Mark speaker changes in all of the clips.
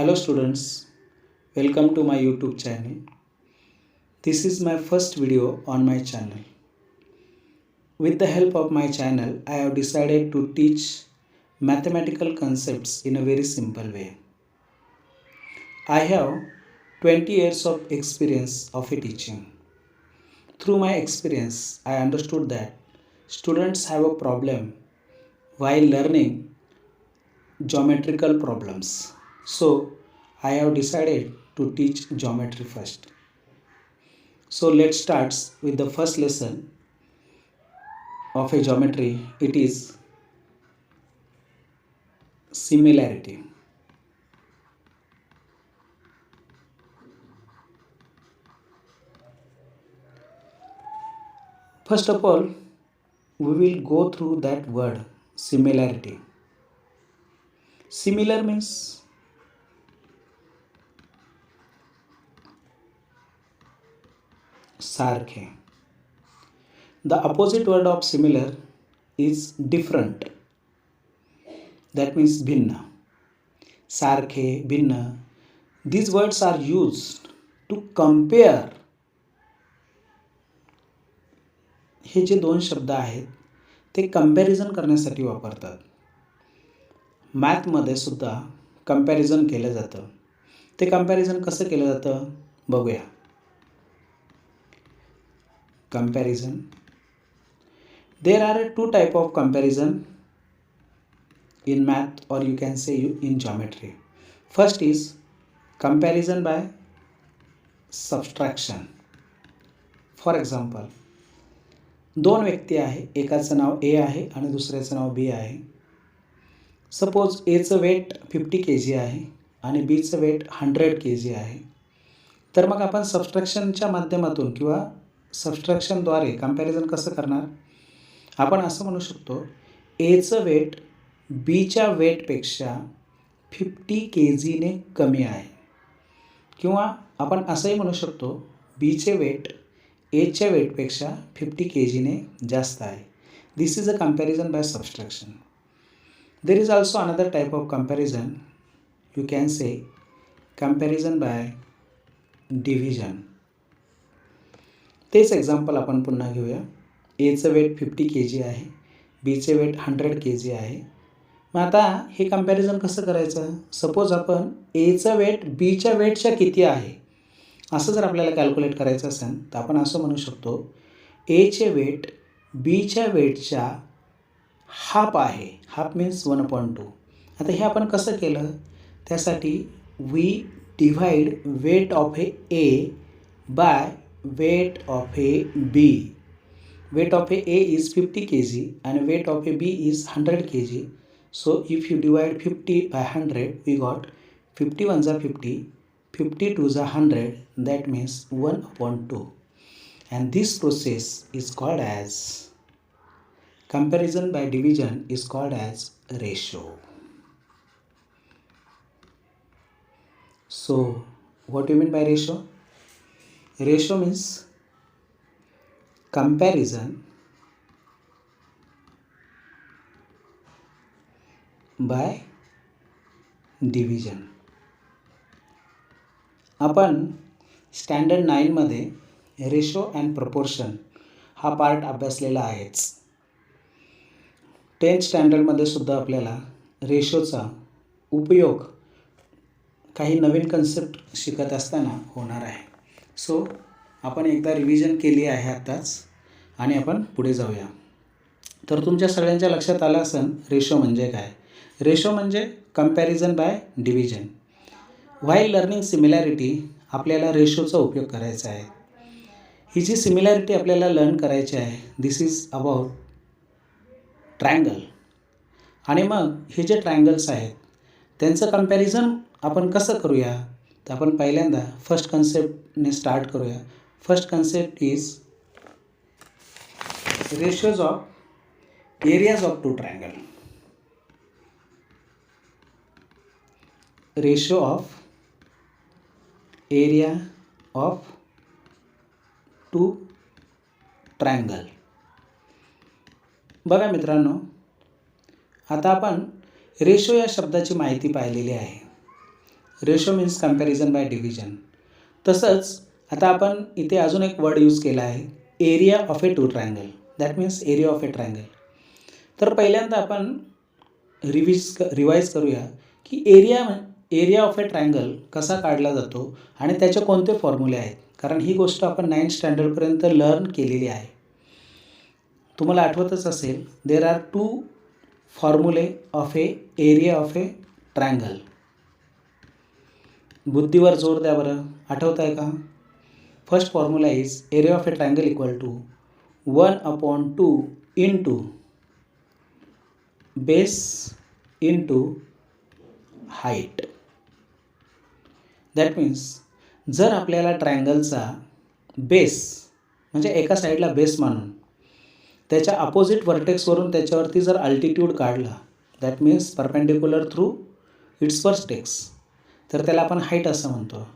Speaker 1: Hello students, welcome to my YouTube channel. This is my first video on my channel. With the help of my channel, I have decided to teach mathematical concepts in a very simple way. I have 20 years of experience of teaching. Through my experience, I understood that students have a problem while learning geometrical problems. So, I have decided to teach geometry first. So let's start with the first lesson of a geometry. It is similarity. First of all, we will go through that word similarity. Similar means sarke. The opposite word of similar is different. That means bhinna. Sarke, bhinna. These words are used to compare. हे जे दोन शब्द आहेत ते comparison करण्यासाठी वापरतात. मॅथमध्ये सुद्धा comparison केलं जातं. ते कंपॅरिझन कसं केलं जातं बघूया. Comparison. There are two type of comparison in math, or you can say in geometry. First is comparison by subtraction. For example, दोन व्यक्ती आहे, एकाचं नाव A आहे आणि दुसऱ्याचं नाव B आहे. सपोज Aचं वेट 50 kg आहे आणि Bचं वेट 100 kg आहे. तर मग आपण सबस्ट्रॅक्शनच्या माध्यमातून किंवा सबस्ट्रॅक्शनद्वारे कंपॅरिझन कसं करणार. आपण असं म्हणू शकतो Aचं वेट Bच्या वेटपेक्षा 50 kgने कमी आहे. किंवा आपण असंही म्हणू शकतो Bचे वेट Aच्या वेटपेक्षा 50 kgने जास्त आहे. This is a comparison by subtraction. There is also another type of comparison. You can say comparison by division. तेच एक्झाम्पल आपण पुन्हा घेऊया. Aचं वेट 50 kg आहे, Bचे वेट 100 kg आहे. मग आता हे कंपॅरिझन कसं करायचं. सपोज आपण Aचं वेट Bच्या वेटच्या किती आहे असं जर आपल्याला कॅल्क्युलेट करायचं असेल तर आपण असं म्हणू शकतो Aचे वेट Bच्या वेटच्या हाफ आहे. Half means 1/2. आता हे आपण कसं केलं. त्यासाठी we divide weight of a by weight of a B. Weight of a is 50 kg and weight of a B is 100 kg. So if you divide 50 by 100, we got 50 ones are 50, 50 twos are 100. That means 1/2. And this process is called as comparison by division is called as ratio. So what do you mean by ratio? Ratio means comparison by division. आपण standard 9मध्ये ratio and proportion हा part अभ्यासलेला आहेच. 10th स्टँडर्डमध्ये सुद्धा आपल्याला रेशोचा उपयोग काही नवीन concept शिकत असताना होणार आहे. सो आपण एकदा रिव्हिजन केली आहे आत्ताच आणि आपण पुढे जाऊया. तर तुमच्या सगळ्यांच्या लक्षात आलं असेल रेशो म्हणजे काय. रेशो म्हणजे comparison by division. While learning similarity आपल्याला रेशोचा उपयोग करायचा आहे. ही जी सिमिलॅरिटी आपल्याला लर्न करायची आहे दिस इज अबाउट ट्रायंगल. आणि मग हे जे ट्रायंगल्स आहेत त्यांचं कंपॅरिझन आपण कसं करूया. तर आपण पहिल्यांदा फर्स्ट कन्सेप्टने स्टार्ट करूया. First concept is ratios of areas of two triangle. Ratio of area of two triangle. बघा मित्रांनो, आता आपण रेशो या शब्दाची माहिती पाहिलेली आहे. Ratio means comparison by division. तसंच आता आपण इथे अजून एक वर्ड यूज केला आहे, area of a two triangle. That means area of a triangle. तर पहिल्यांदा आपण रिवाईज करूया की एरिया ऑफ ए ट्रायंगल कसा काढला जातो आणि त्याचे कोणते फॉर्म्युले आहेत, कारण ही गोष्ट आपण 9th स्टँडर्डपर्यंत लर्न केलेली आहे. तुम्हाला आठवतच असेल, देर आर 2 फॉर्म्युले of a area of a triangle. बुद्धीवर जोर द्या बरं, आठवत आहे का? First formula is area of a triangle equal to 1/2 into base into height. That means जर आपल्याला ट्रायंगलचा बेस म्हणजे एका साईडला बेस मानून त्याच्या अपोजिट व्हर्टेक्सवरून त्याच्यावरती जर अल्टिट्यूड काढला, that means perpendicular through it's vertex, तर त्याला आपण हाईट असं म्हणतो.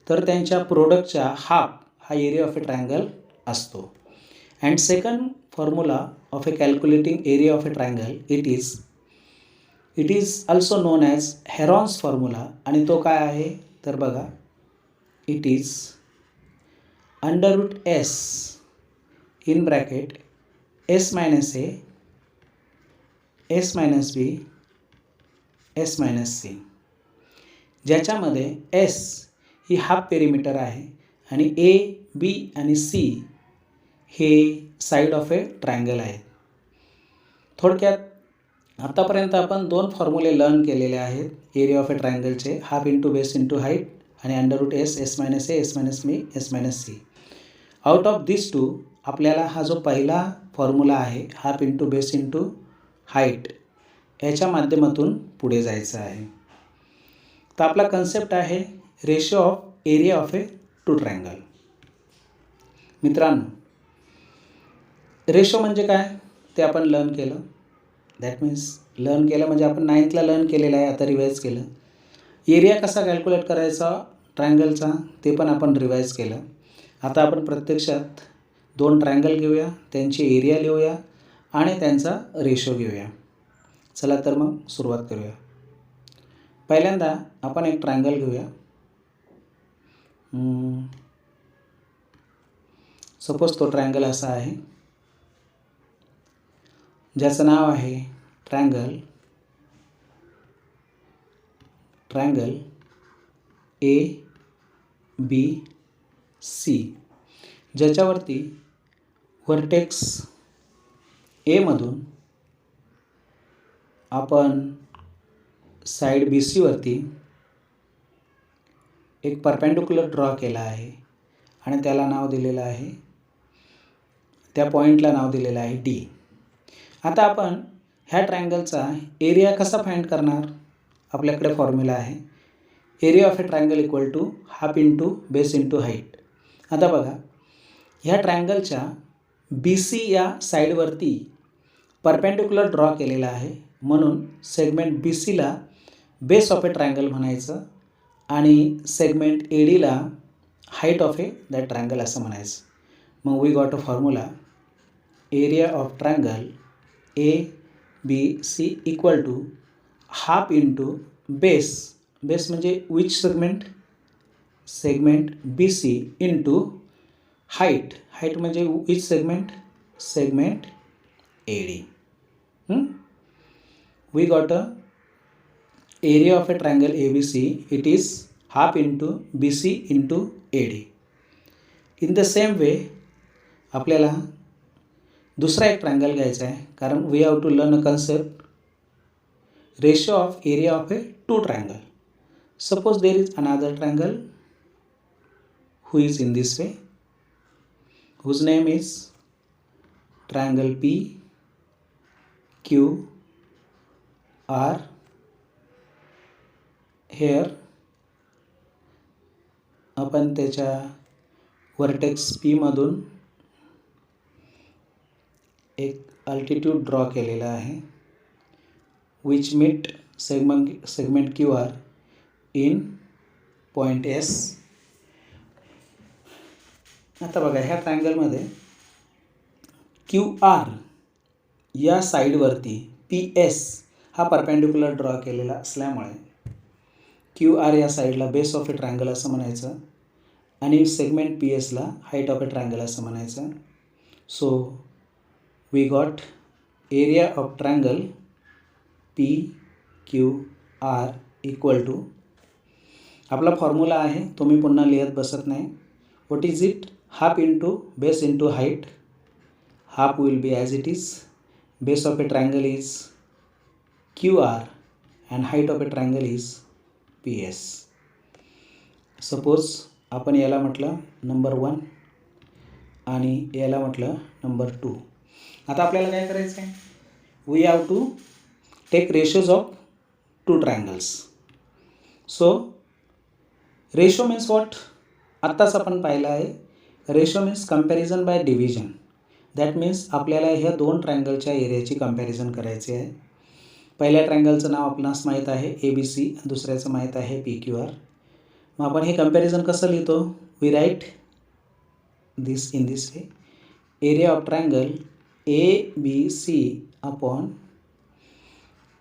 Speaker 1: तर त्यांच्या प्रोडक्टच्या हाफ हा एरिया ऑफ ए ट्रायंगल असतो. And second formula of A calculating area of a triangle it is also non as Heron's formula. आणि तो काय आहे तर बघा, it is √s in bracket s minus a, s minus b, s minus c, ज्याच्यामध्ये s ही half perimeter आहे आणि a, b आणि c हे साईड ऑफ ए ट्रायंगल आहे. थोडक्यात आतापर्यंत आपण 2 फॉर्म्युले लर्न केलेले आहेत एरिया ऑफ ए ट्रायंगलचे, half into base into height आणि √s, s minus a, s minus b, s minus c. Out of this 2 आपल्याला हा जो पहिला फॉर्म्युला आहे, half into base into height, याच्या माध्यमातून पुढे जायचं आहे. तर आपला कन्सेप्ट आहे ratio of area of a two triangle. मित्रांनो, रेशो म्हणजे काय ते आपण लर्न केलं. दॅट मीन्स लर्न केलं म्हणजे आपण 9thला लर्न केलेलं आहे, आता रिवाईज केलं. एरिया कसा कॅल्क्युलेट करायचा ट्रायंगलचा ते पण आपण रिवाईज केलं. आता आपण प्रत्यक्षात 2 ट्रायंगल घेऊया, त्यांची एरिया लिहूया आणि त्यांचा रेशो घेऊया. चला तर मग सुरुवात करूया. पहिल्यांदा आपण एक ट्रायंगल घेऊया. सपोज तो ट्रायंगल असा आहे ज्याचं नाव आहे ट्रायंगल ABC, ज्याच्यावरती व्हर्टेक्स ए मधून आपण साईड BC वरती एक परपेंडिक्युलर ड्रॉ केला आहे आणि त्याला नाव दिलेलं आहे, त्या पॉईंटला नाव दिलेलं आहे D. आता आपण ह्या ट्रायंगलचा एरिया कसा फाइंड करणार? आपल्याकडे फॉर्म्युला आहे area of a triangle equal to half into base into height. आता बघा, ह्या ट्रायंगलच्या BC या साईडवरती परपेंडिक्युलर ड्रॉ केलेला आहे, म्हणून सेगमेंट BCला बेस ऑफ ए ट्रायंगल म्हणायचं आणि सेगमेंट ADला height of a that triangle असं म्हणायचं. मग we got a formula area of triangle ABC equal to half into base म्हणजे which segment BC into height म्हणजे which segment AD. We got a area of a triangle ABC, it is half into BC into AD. In the same way आपल्याला दुसरा एक triangle घ्यायचा आहे, कारण we have to learn a concept ratio of area of a two triangle. Suppose there is another triangle who is in this way, whose name is triangle PQR. Here आपण त्याच्या vertex P मधून एक altitude draw केलेला आहे which meet segment QR in point S. आता बघा, ह्या ट्रायंगलमध्ये QR या साईडवरती PS हा परपेंडिक्युलर ड्रॉ केलेला असल्यामुळे क्यू आर या साईडला बेस ऑफ ए ट्रायंगल असं म्हणायचं आणि सेगमेंट पी एसला हाईट ऑफ ए ट्रायंगल असं म्हणायचं. So we got area of triangle P Q R equal to, आपला फॉर्म्युला आहे तो मी पुन्हा लिहित बसत नाही. What is it? Half into base into height. Half will be as it is. Base of a triangle is Q R and height of a triangle is P S. Suppose आपण याला म्हटलं नंबर 1 आणि याला म्हटलं number 2. आता आपल्याला काय करायचं आहे? We have to take ratios of two triangles. So ratio means what? आत्ताच आपण पाहिलं आहे. Ratio means comparison by division. That means आपल्याला ह्या दोन ट्रायंगलच्या एरियाची कंपॅरिझन करायची आहे. पहिल्या ट्रायंगलचं नाव आपणास माहीत आहे ABC, दुसऱ्याचं माहीत आहे PQR. मग आपण हे कंपॅरिझन कसं लिहितो? We write this in this way. Area of triangle ABC upon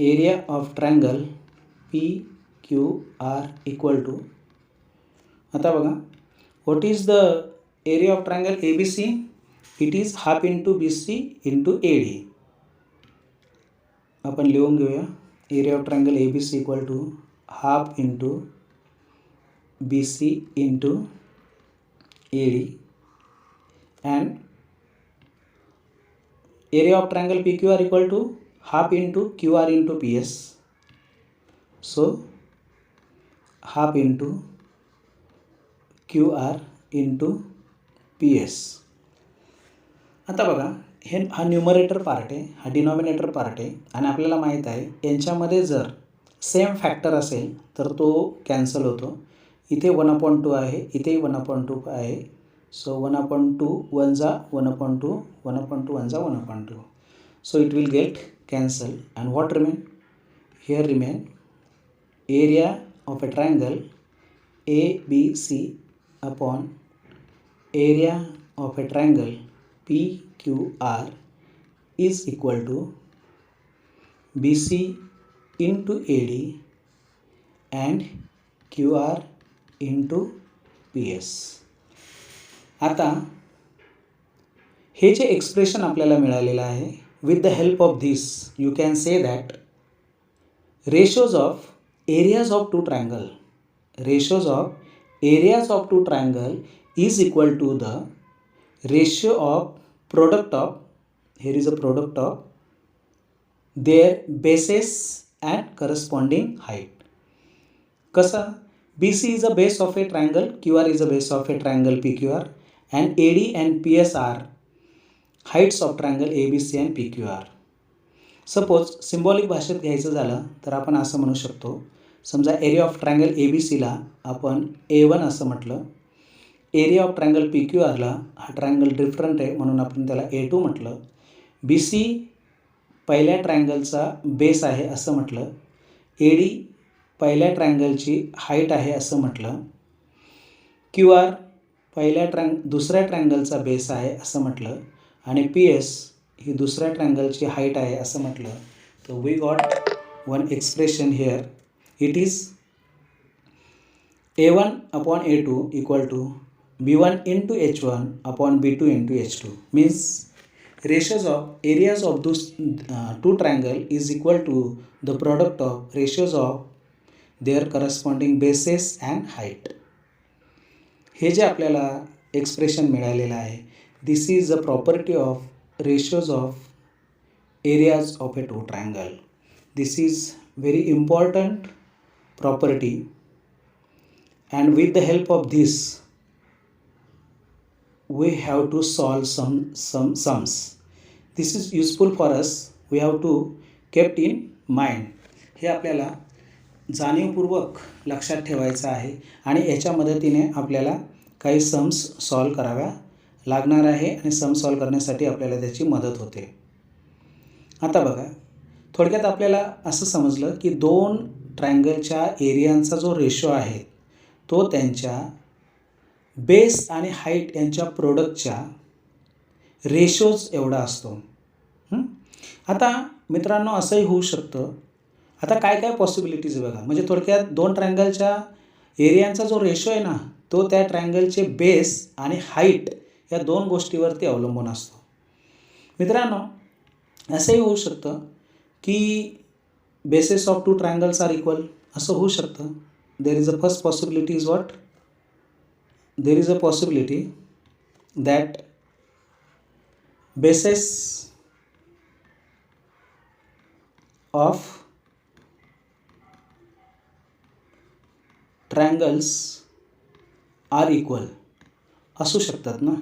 Speaker 1: area of triangle PQR equal to, आता बघा, what is the area of triangle ABC? It is half into BC into AD. आपण लिहून घेऊया. Area of triangle ABC equal to half into BC into AD and area of triangle PQR equal to half into QR into PS. So half into QR into PS. आता बघा, हा numerator part आहे, हा denominator part आहे आणि आपल्याला माहीत आहे यांच्यामध्ये जर सेम फॅक्टर असेल तर तो कॅन्सल होतो. इथे 1/2 आहे, इथेही 1/2 आहे. So 1/2 1 जा 1/2, 1/2 1 जा 1/2. So it will get cancelled and what remain? Here remain area of a triangle ABC upon area of a triangle PQR is equal to BC into AD and QR into PS. आता हे जे expression आपल्याला मिळालेलं आहे, with the help of this you can say that ratios of areas of two triangle, ratios of areas of two triangle is equal to the ratio of product of, here is a product of their bases and corresponding height. कसं? BC is a base of a triangle, QR is a base of a triangle PQR and AD and PS are heights of triangle ABC and PQR. Suppose symbolic भाषेत घ्यायचं झालं तर आपण असं म्हणू शकतो. समजा एरिया ऑफ ट्रायंगल ABCला आपण A1 असं म्हटलं, एरिया ऑफ ट्रायंगल PQRला हा ट्रायंगल डिफरंट आहे म्हणून आपण त्याला A2 म्हटलं, BC पहिल्या ट्रायंगलचा बेस आहे असं म्हटलं, AD पहिल्या ट्रायंगलची हाईट आहे असं म्हटलं, QR पहिल्या दुसऱ्या ट्रायंगलचा बेस आहे असं म्हटलं आणि PS ही दुसऱ्या ट्रायंगलची हाईट आहे असं म्हटलं. तर we got one expression here. It is A1 upon A2 equal to B1 into H1 upon B2 into H2. Means ratios of areas of those two triangle is equal to the product of ratios of their corresponding bases and height. हे जे आपल्याला expression मिळालेलं आहे, this is a property of ratios of areas of a two triangle. This is very important property and with the help of this we have to solve some sums. This is useful for us. We have to kept in mind. हे आपल्याला जाणीवपूर्वक लक्षात ठेवायचं आहे आणि याच्या मदतीने आपल्याला काही सम्स सॉल्व कराव्या लागणार आहे आणि सम सॉल्व करण्यासाठी आपल्याला त्याची मदत होते. आता बघा, थोडक्यात आपल्याला असं समजलं की दोन ट्रायंगलच्या एरियांचा जो रेशो आहे तो त्यांच्या बेस आणि हाईट यांच्या प्रोडक्टच्या रेशोज एवढा असतो. आता मित्रांनो, असंही होऊ शकतं आता काय काय पॉसिबिलिटीज बघा, म्हणजे थोडक्यात दोन ट्रायंगलच्या एरियांचा जो रेशो आहे ना, तो त्या ट्रायंगलचे बेस आणि हाईट या दोन गोष्टीवरती अवलंबून असतो. मित्रांनो, असंही होऊ शकतं की bases of two triangles are equal, असं होऊ शकतं. There is a first possibility is what, there is a possibility that bases of triangles are equal असू शकतात ना.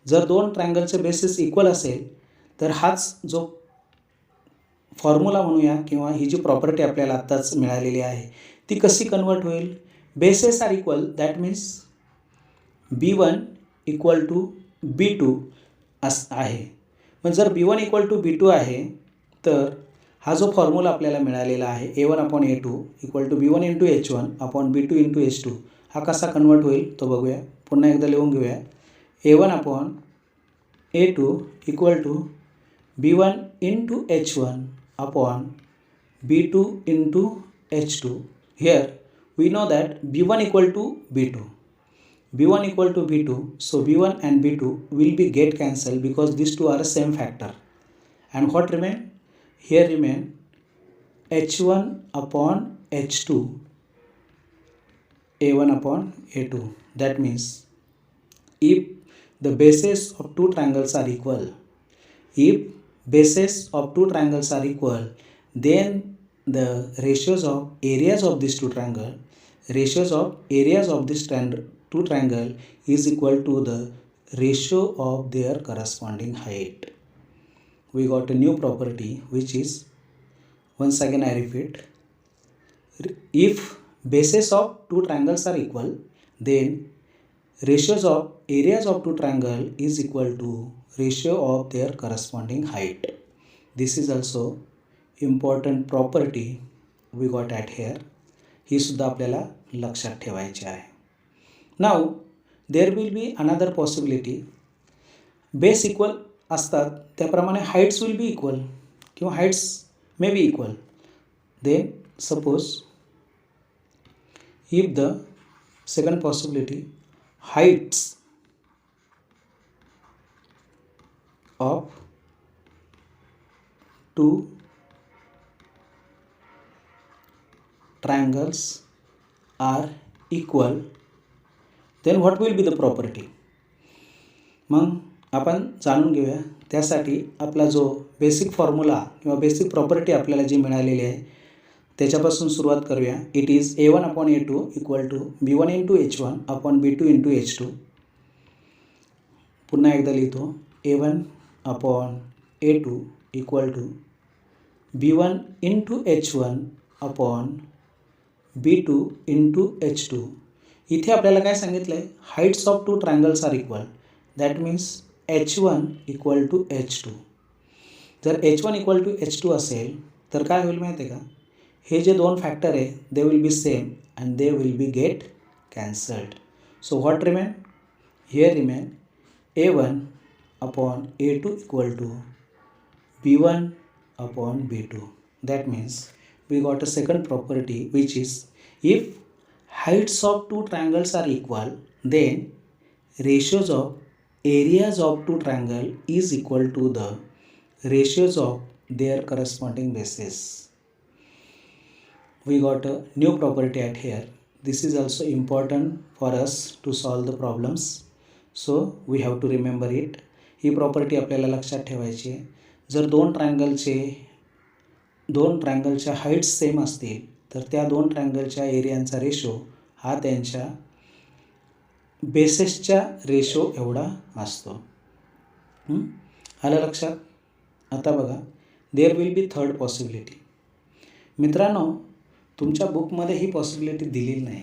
Speaker 1: जर दोन ट्रायंगलचे बेसिस इक्वल असेल तर हाच जो फॉर्म्युला म्हणूया किंवा ही जी प्रॉपर्टी आपल्याला आत्ताच मिळालेली आहे ती कशी कन्वर्ट होईल. Bases are equal, that means B1 equal to B2 आहे. मग जर B1 इक्वल टू B2 आहे तर हा जो फॉर्म्युला आपल्याला मिळालेला आहे A1 upon A2 equal to B1 into H1 upon B2 into H2 हा कसा कन्वर्ट होईल तो बघूया. पुन्हा एकदा लिहून घेऊया. A1 upon A2 equal to B1 into H1 upon B2 into H2. Here we know that B1 equal to B2. B1 equal to B2. So B1 and B2 will be get cancelled because these two are same factor. And what remain? Here remain H1 upon H2, A1 upon A2. That means if the bases of two triangles are equal, if bases of two triangles are equal, then the ratios of areas of these two triangle is equal to the ratio of their corresponding height. We got a new property which is, once again I repeat, if bases of two triangles are equal, then ratios of areas of two triangle is equal to ratio of their corresponding height. This is also important property we got at here. ही सुद्धा आपल्याला लक्षात ठेवायची आहे. Now there will be another possibility. Base equal असतात त्याप्रमाणे heights will be equal किंवा heights may be equal. Then suppose if the second possibility, heights of two triangles are equal, then what will be the property. मग आपण जाणून घेऊया. त्यासाठी आपला जो बेसिक फॉर्म्युला किंवा बेसिक प्रॉपर्टी आपल्याला जी मिळालेली आहे त्याच्यापासून सुरुवात करूया. It is A1 upon A2 equal to B1 into H1 upon B2 into H2. पुन्हा एकदा लिहितो. A1 upon A2 equal to B1 into H1 upon B2 into H2. इथे आपल्याला काय सांगितलं आहे, heights of two triangles are equal, that means H1 equal to H2. जर H1 equal to H2 असेल तर काय होईल माहिती आहे का, हे जे दोन फॅक्टर आहे they will be same and they will be get cancelled. So what remain, here remain A1 upon A2 equal to B1 upon B2. That means we got a second property which is, if heights of two triangles are equal, then ratios of areas of two triangle is equal to the ratios of their corresponding bases. We got a new property at here. This is also important for us to solve the problems, so we have to remember it. He property आपल्याला लक्षात ठेवायची आहे. जर दोन ट्रायंगलच्या heights same असतील तर त्या दोन ट्रायंगलच्या एरियांचा रेशो हा त्यांच्या बेसेसच्या रेशो एवढा असतो. आलं लक्षात. आता बघा, there will be third possibility. मित्रांनो, तुमच्या बुकमध्ये ही पॉसिबिलिटी दिलेली नाही,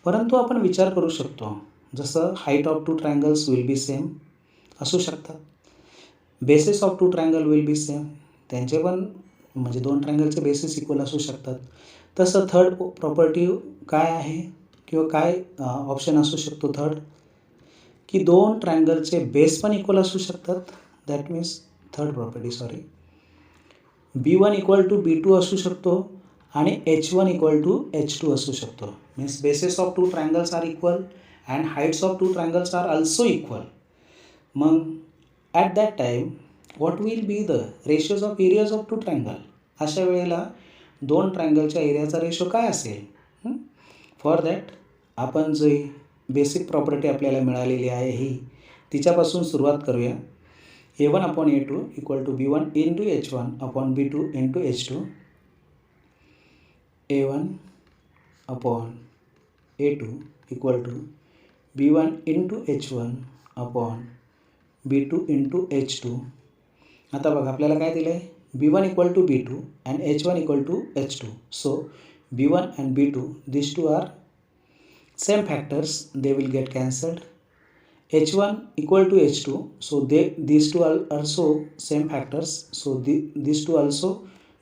Speaker 1: परंतु आपण विचार करू शकतो. जसं height of two triangles will be same असू शकतात, bases of two triangle will be same, त्यांचे पण म्हणजे दोन ट्रायंगलचे बेसिस इक्वल असू शकतात. तसं थर्ड प्रॉपर्टी काय आहे किंवा काय ऑप्शन असू शकतो थर्ड, की दोन ट्रायंगलचे बेस पण इक्वल असू शकतात. That means third property B1 equal to B2 असू शकतो आणि H1 इक्वल टू H2 असू शकतो. Means bases of two triangles are equal and heights of two triangles are also equal. मग at that time what will be the ratios of areas of two triangle. अशा वेळेला दोन ट्रायंगलच्या एरियाचा ratio काय असेल. For that आपण जे basic property आपल्याला मिळालेली आहे ही तिच्यापासून सुरुवात करूया. A1 upon A2 equal to B1 into H1 upon B2 into H2. A1 upon A2 equal to B1 into H1 upon B2 into H2. आता बघा आपल्याला काय दिलं आहे. B1 equal to B2 and H1 equal to H2. So B1 and B2 this two are same factors, they will get cancelled. H1 equal to H2, so these two are also same factors, so these two also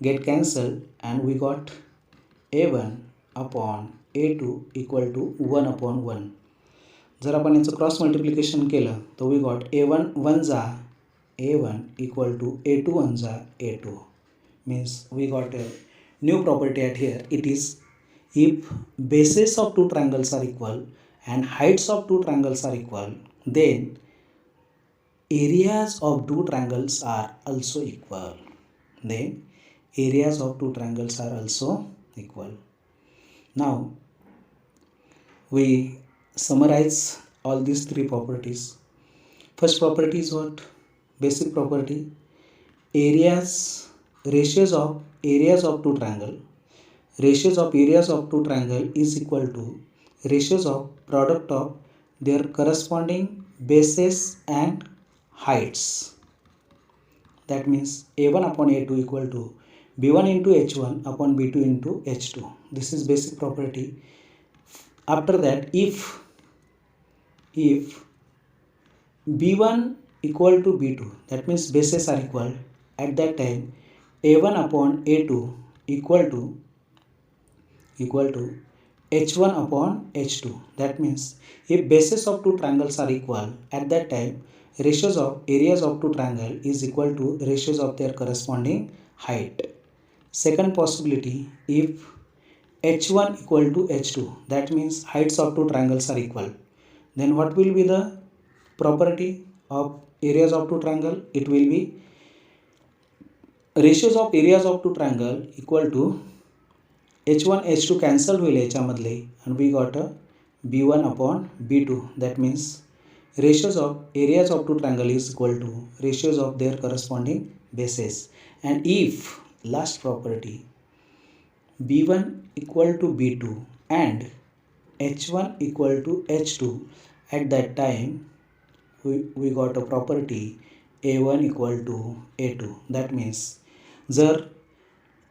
Speaker 1: get cancelled and we got A1 upon A2 equal to 1 upon 1. जर आपण याचं cross multiplication केलं तर we got A1 1 जा A1 equal to A2 1 जा A2. Means we got a new property at here. It is if bases of two triangles are equal and heights of two triangles are equal, then areas of two triangles are also equal. Then areas of two triangles are also equal. Now we summarize all these three properties. First property is what? Basic property. Ratios of areas of two triangle. Ratios of areas of two triangle is equal to ratios of product of their corresponding bases and heights. That means A1 upon A2 equal to B1 into H1 upon B2 into H2. This is basic property. After that, if B1 equal to B2, that means bases are equal, at that time A1 upon A2 equal to H1 upon H2. That means if bases of two triangles are equal, at that time ratios of areas of two triangle is equal to ratios of their corresponding height. Second possibility, if H1 equal to H2, that means heights of two triangles are equal, then what will be the property of areas of two triangle? It will be ratios of areas of two triangle equal to H1 H2 cancelled होईल याच्यामधले and we got a B1 upon B2. That means ratios of areas of two triangle is equal to ratios of their corresponding bases. And if last property B1 equal to B2 and H1 equal to H2, at that time we got a property A1 equal to A2. That means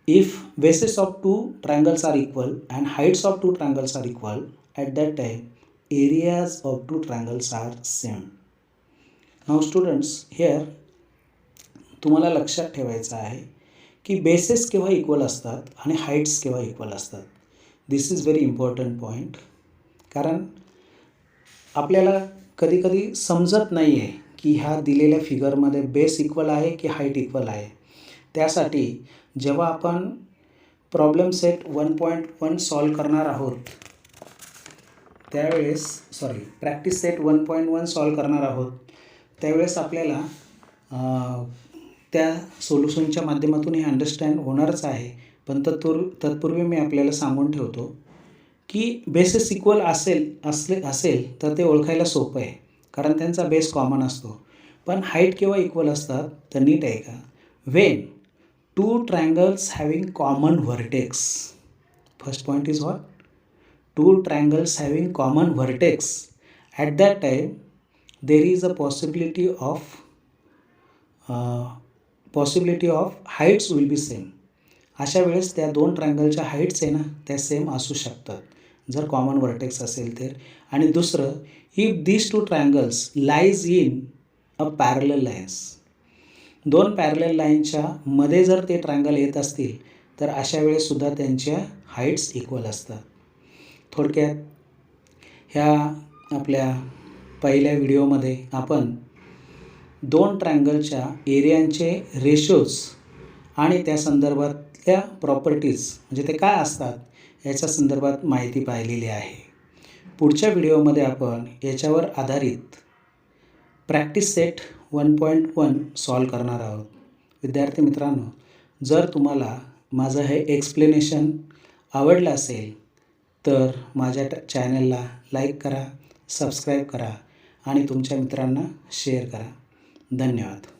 Speaker 1: if bases of two triangles are equal and heights of two triangles are equal, at that time areas of two triangles are same. Now students, here तुम्हाला लक्षात ठेवायचं आहे की bases केव्हा equal असतात आणि heights केव्हा equal असतात. दिस इज व्हेरी इम्पॉर्टंट पॉईंट. कारण आपल्याला कधी कधी समजत नाही आहे की ह्या दिलेल्या फिगरमध्ये बेस इक्वल आहे की हाईट इक्वल आहे. त्यासाठी जेव्हा आपण प्रॉब्लेम सेट 1.1 सॉल्व करणार आहोत त्यावेळेस प्रॅक्टिस सेट 1.1 सॉल्व करणार आहोत त्यावेळेस आपल्याला त्या सोल्युशनच्या माध्यमातून हे अंडरस्टँड होणारच आहे. पण तत्पूर्वी मी आपल्याला सांगून ठेवतो की बेसिस इक्वल असेल तर ते ओळखायला सोपं आहे कारण त्यांचा बेस कॉमन असतो. पण हाईट केव्हा इक्वल असतात तर नीट आहे का. Wien two triangles having common vertex. First point is what? Two triangles having common vertex. At that time there is a possibility of heights will be same. अशा वेळेस त्या दोन ट्रायंगलच्या हाईट्स आहे ना त्या सेम असू शकतात जर कॉमन वर्टेक्स असेल तर. आणि दुसरं, if this two triangles lies in a parallel lines, दोन पॅरलल लाईनच्या मध्ये जर ते ट्रायंगल येत असतील तर अशा वेळेससुद्धा त्यांच्या हाईट्स इक्वल असतात. थोडक्यात ह्या आपल्या पहिल्या व्हिडिओमध्ये आपण दोन ट्रायंगलच्या एरियांचे रेशोज आणि त्या संदर्भातले त्या प्रॉपर्टीज म्हणजे ते काय असतात याच्या संदर्भात माहिती पाहिलेली आहे. पुढच्या व्हिडिओमध्ये आपण याच्यावर आधारित प्रॅक्टिस सेट 1.1 सॉल्व करणार आहोत. विद्यार्थी मित्रांनो, जर तुम्हाला माझं हे एक्सप्लेनेशन आवडलं असेल तर माझ्या चॅनलला लाईक करा, सबस्क्राईब करा आणि तुमच्या मित्रांना शेअर करा. धन्यवाद.